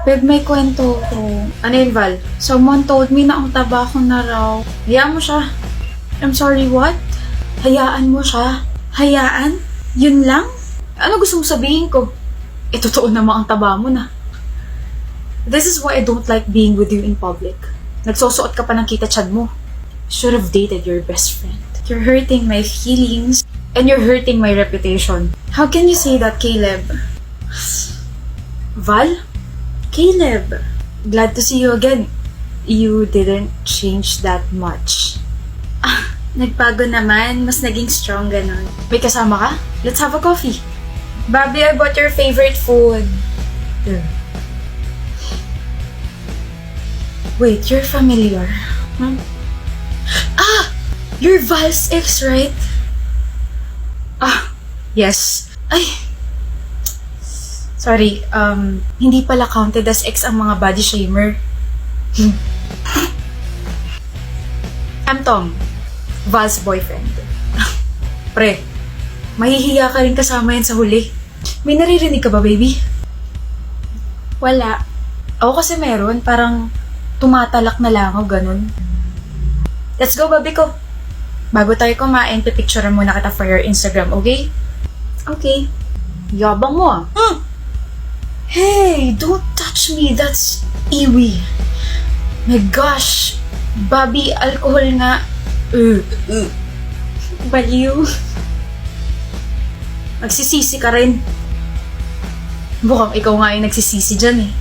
Babe, may kwento ko. Ano yun, Val? Someone told me na ang taba ko na raw. Hayaan mo siya. I'm sorry, what? Hayaan mo siya? Hayaan? Yun lang? Ano gusto mo sabihin ko? Totoo naman ang taba mo na. This is why I don't like being with you in public. Nagsusuot ka pa ng kita-chad mo. Should have dated your best friend. You're hurting my feelings. And you're hurting my reputation. How can you say that, Caleb? Val? Caleb, Glad to see you again. You didn't change that much. nagbago naman. Mas naging strong ganun. May kasama ka? Let's have a coffee. Bobby, I bought your favorite food. Here. Wait, you're familiar. Hmm? You're Val's ex, right? Yes. Ay, sorry, hindi pala counted as ex ang mga body shamer. I'm Tom. Val's boyfriend. Pre, mahihiya ka rin kasama yan sa huli. May naririnig ka ba, baby? Wala. Ako kasi meron, parang tumatalak na lang ako, ganun. Let's go, baby ko. Bago tayo kumain, pipicturean muna kita for your Instagram, okay? Okay. Yabang mo ah. Hey, don't touch me. That's iwi. My gosh. Bobby, alcohol nga. Baliw. Nagsisisi ka rin. Mukhang ikaw nga yung nagsisisi dyan eh.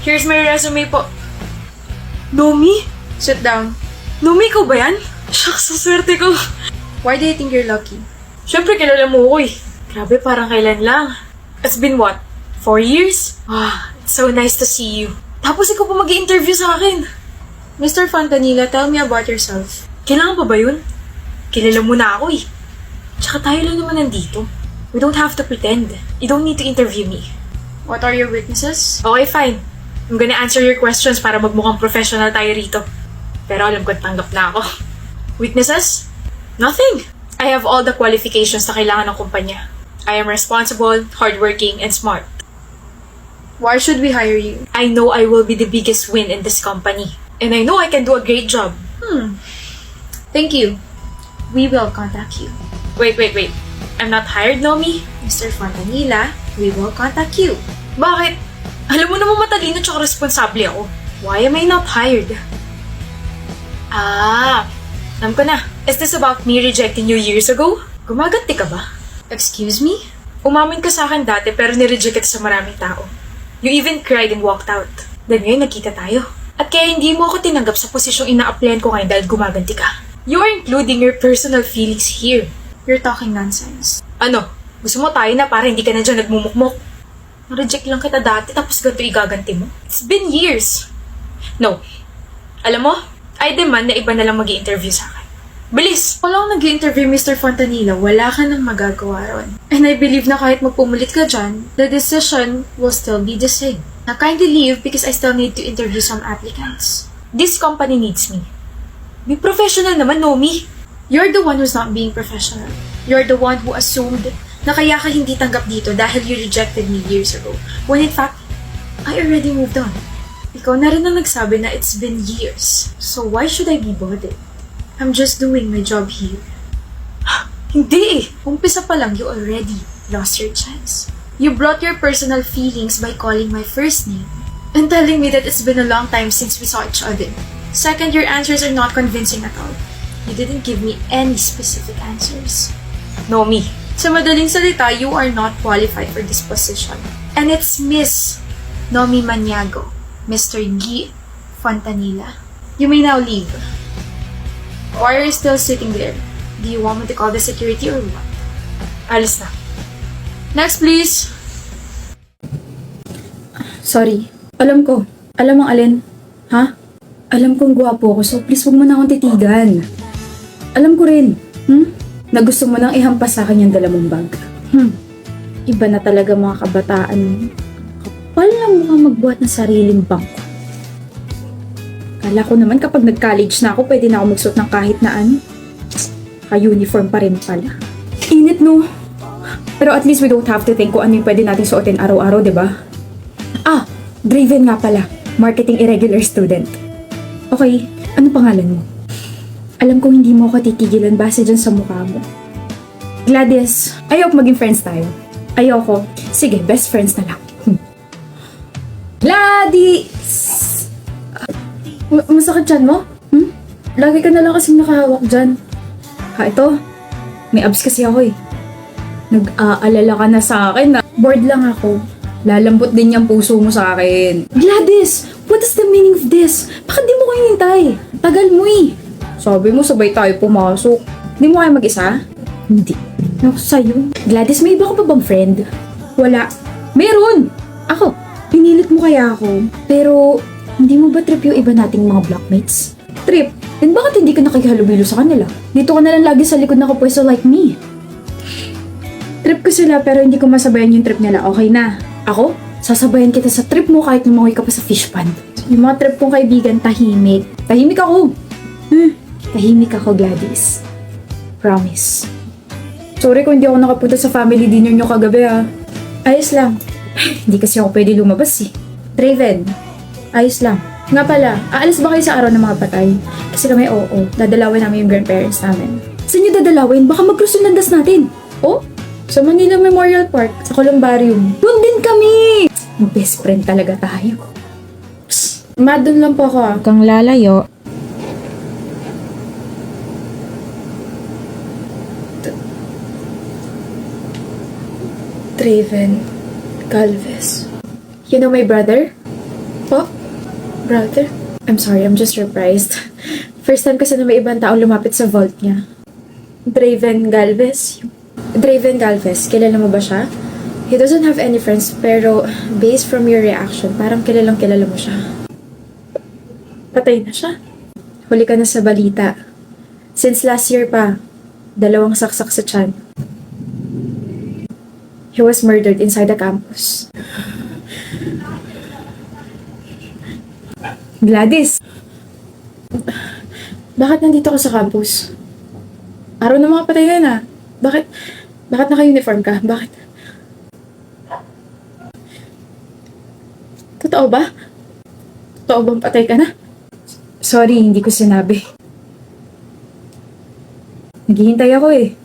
Here's my resume po. Nomi? Sit down. Nomi, ikaw ba yan? Shucks, sa swerte ko. Why do you think you're lucky? Siyempre, kilala mo ko eh. Grabe, parang kailan lang. It's been what? 4 years? It's so nice to see you. Tapos ikaw pa mag-i-interview sa akin. Mr. Fontanilla, tell me about yourself. Kailangan pa ba yun? Kilala mo na ako eh. Tsaka tayo lang naman nandito. We don't have to pretend. You don't need to interview me. What are your weaknesses? Okay, fine. I'm gonna answer your questions para magmukhang professional tayo rito. Pero alam ko tanggap na ako. Weaknesses? Nothing. I have all the qualifications na kailangan ng kumpanya. I am responsible, hardworking, and smart. Why should we hire you? I know I will be the biggest win in this company. And I know I can do a great job. Thank you. We will contact you. Wait. I'm not hired, Nomi? Mr. Fontanilla, we will contact you. Bakit? Alam mo naman matalino tsaka responsable ako. Why am I not hired? Alam ko na. Is this about me rejecting you years ago? Gumaganti ka ba? Excuse me? Umamin ka sa akin dati pero nireject kita sa maraming tao. You even cried and walked out. Then ngayon nagkita tayo. At kaya hindi mo ako tinanggap sa posisyong ina-applyan ko ngayon dahil gumaganti ka. You are including your personal feelings here. You're talking nonsense. Ano? Gusto mo tayo na para hindi ka na dyan nagmumukmok? Na-reject lang kita dati tapos ganito igaganti mo? It's been years. No. Alam mo, I demand na iba na lang mag-i-interview sa akin. Bilis! Walang nag-interview, Mr. Fontanilla, wala ka nang magagawa ron. And I believe na kahit magpumulit ka dyan, the decision will still be the same. Now kindly leave because I still need to interview some applicants. This company needs me. Be professional naman, Nomi. You're the one who's not being professional. You're the one who assumed na kaya ka hindi tanggap dito dahil you rejected me years ago. When in fact, I already moved on. Ikaw na rin ang nagsabi na it's been years. So why should I be bothered? I'm just doing my job here. Hindi eh. Umpisa pa lang, you already lost your chance. You brought your personal feelings by calling my first name and telling me that it's been a long time since we saw each other. Second, your answers are not convincing at all. You didn't give me any specific answers. Nomi. Sa madaling salita, you are not qualified for this position. And it's Miss Nomi Maniago, Mr. Guy Fontanilla. You may now leave. Why are you still sitting there? Do you want me to call the security or what? Alis na. Next, please! Sorry. Alam ko. Alam ang alin. Ha? Alam kong gwapo ako, so please huwag mo na akong titigan. Alam ko rin. Na gusto mo nang ihampas sa akin yung dala mong bag. Iba na talaga mga kabataan. Kapal lang mukha magbuhat ng sariling bangko. Kala ko naman kapag nag-college na ako, pwede na ako magsuot ng kahit na ano. Ka-uniform pa rin pala. Init no? Pero at least we don't have to think kung ano yung pwede natin suotin araw-araw, di ba? Ah, Draven nga pala. Marketing irregular student. Okay, ano pangalan mo? Alam kong hindi mo ako titigilan base dyan sa mukha mo. Gladys, ayoko maging friends tayo. Ayoko. Sige, best friends na lang. Gladys! Masakit dyan mo? Lagi ka na lang kasing nakahawak dyan. Ha, ito. May abs kasi ako eh. Nag-aalala ka na sa akin na bored lang ako. Lalambot din yung puso mo sa akin. Gladys! What is the meaning of this? Bakit di mo ko hinintay? Tagal mo eh. Sabi mo sabay tayo pumasok. Di mo kayo mag-isa? Hindi. Ako sa'yo. Gladys, may iba ka pa bang friend? Wala. Meron! Ako. Pinilit mo kaya ako. Pero, hindi mo ba trip yung iba nating mga blockmates? Trip? Then bakit hindi ka nakikihalubilo sa kanila? Dito ka na lang lagi sa likod na kapwesto like me. Trip ko sila pero hindi ko masabayan yung trip nila. Okay na. Ako? Sasabayan kita sa trip mo kahit lumangoy ka pa sa fish pond. Yung mga trip kong kaibigan, tahimik. Tahimik ako! Tahimik ako, Gladys. Promise. Sorry kung hindi ako nakapunta sa family dinner nyo kagabi ha. Ayos lang. Hindi kasi ako pwede lumabas eh. Draven, ayos lang. Nga pala, aalis ba kayo sa araw ng mga patay? Kasi kami oo, dadalawin namin yung grandparents namin. Saan nyo dadalawin? Baka mag-cruise yung landas natin. Oh? Sa Manila Memorial Park, sa Columbarium. Doon din kami! Best friend talaga tayo. Psst, doon lang po ako ah. Kang lalayo. Draven Galvez. You know my brother? Po? Brother? I'm sorry, I'm just surprised. First time kasi na may ibang tao lumapit sa vault niya. Draven Galvez? Draven Galvez, kilala mo ba siya? He doesn't have any friends, pero based from your reaction, parang kilalang kilala mo siya. Patay na siya. Huli ka na sa balita. Since last year pa, 2 saksak sa tiyan. He was murdered inside the campus. Gladys! Bakit nandito ka sa campus? Araw ng mga patay na na. Bakit naka-uniform ka? Bakit? Totoo ba? Totoo bang patay ka na? Sorry, hindi ko sinabi. Naghihintay ako eh.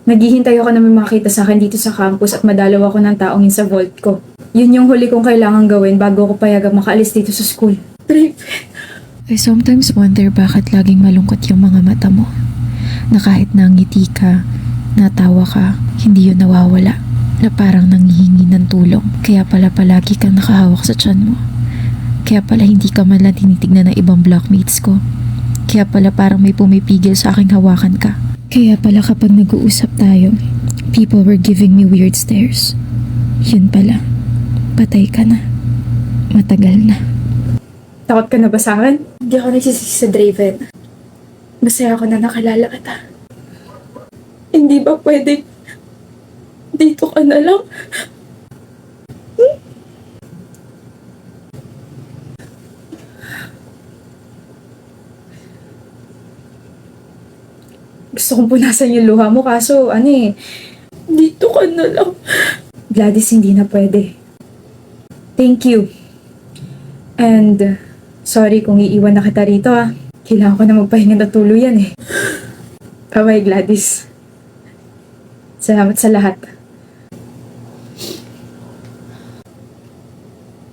Naghihintay ako na may makita sa akin dito sa campus at madalaw ako ng taong yun sa vault ko. Yun yung huli kong kailangan gawin bago ko payagang makaalis dito sa school. Draven, I sometimes wonder bakit laging malungkot yung mga mata mo. Na kahit nangiti ka, natawa ka, hindi yun nawawala. Na parang nanghihingi ng tulong. Kaya pala palagi kang nakahawak sa tiyan mo. Kaya pala hindi ka man lang tinitignan ng ibang blockmates ko. Kaya pala parang may pumipigil sa aking hawakan ka. Kaya pala kapag nag-uusap tayo, people were giving me weird stares. Yun pala, patay ka na. Matagal na. Takot ka na ba sa akin? Hindi ako nagsisisi sa Draven. Masaya ako na nakalala kita. Hindi ba pwede dito ka na lang? Gusto kong punasan yung luha mo kaso dito ka na lang. Gladys, hindi na pwede. Thank you. And sorry kung iiwan na kita rito Kailangan ko na magpahinga na tuluyan Bye-bye, Gladys. Salamat sa lahat.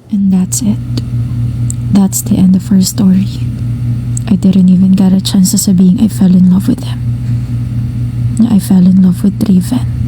And that's it. That's the end of her story. I didn't even get a chance to sabihin I fell in love with him. I fell in love with Draven.